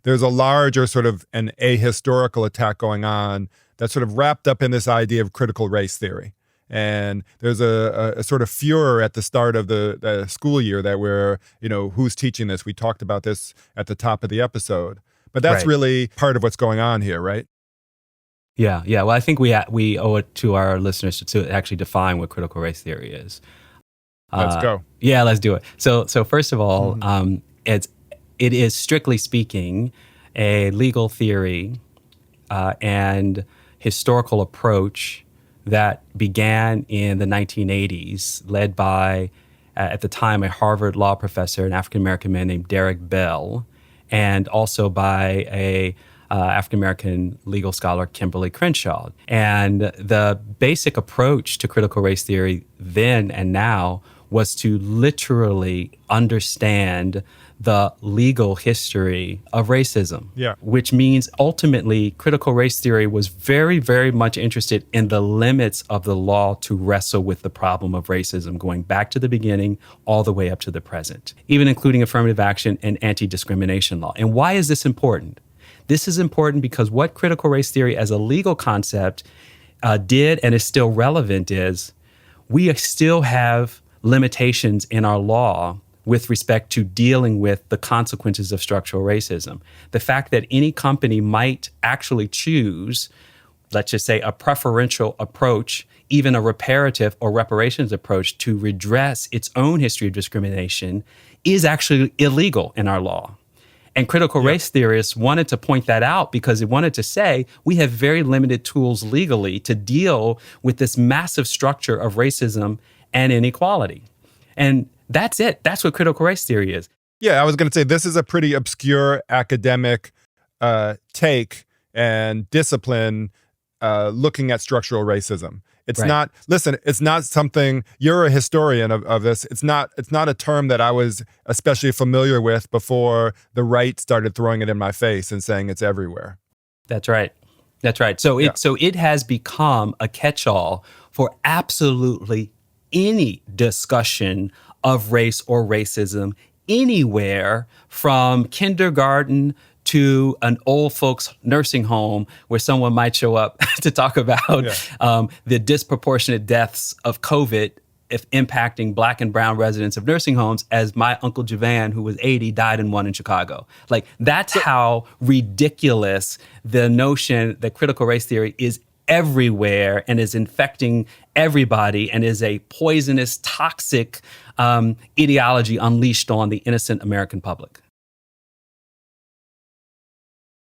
there's a larger sort of an ahistorical attack going on that's sort of wrapped up in this idea of critical race theory. And there's a sort of furor at the start of the school year that who's teaching this? We talked about this at the top of the episode. But that's really part of what's going on here, right? Yeah. Well, I think we owe it to our listeners to actually define what critical race theory is. Let's go. Yeah, let's do it. So first of all, it is strictly speaking a legal theory and historical approach that began in the 1980s, led by, at the time, a Harvard law professor, an African-American man named Derek Bell, and also by a African-American legal scholar, Kimberly Crenshaw. And the basic approach to critical race theory then and now was to literally understand the legal history of racism. Yeah. Which means ultimately critical race theory was very, very much interested in the limits of the law to wrestle with the problem of racism, going back to the beginning all the way up to the present, even including affirmative action and anti-discrimination law. And why is this important? This is important because what critical race theory as a legal concept did and is still relevant is we still have limitations in our law with respect to dealing with the consequences of structural racism. The fact that any company might actually choose, let's just say, a preferential approach, even a reparative or reparations approach to redress its own history of discrimination is actually illegal in our law. And critical race theorists wanted to point that out because it wanted to say we have very limited tools legally to deal with this massive structure of racism and inequality. And that's it. That's what critical race theory is. Yeah, I was going to say this is a pretty obscure academic take and discipline looking at structural racism. It's not, listen, it's not something, you're a historian of this. It's not a term that I was especially familiar with before the right started throwing it in my face and saying it's everywhere. That's right. So it has become a catch-all for absolutely any discussion of race or racism anywhere from kindergarten to an old folks nursing home where someone might show up to talk about the disproportionate deaths of COVID if impacting Black and brown residents of nursing homes, as my Uncle Javan, who was 80, died in one in Chicago. Like, that's how ridiculous the notion that critical race theory is everywhere and is infecting everybody and is a poisonous, toxic ideology unleashed on the innocent American public.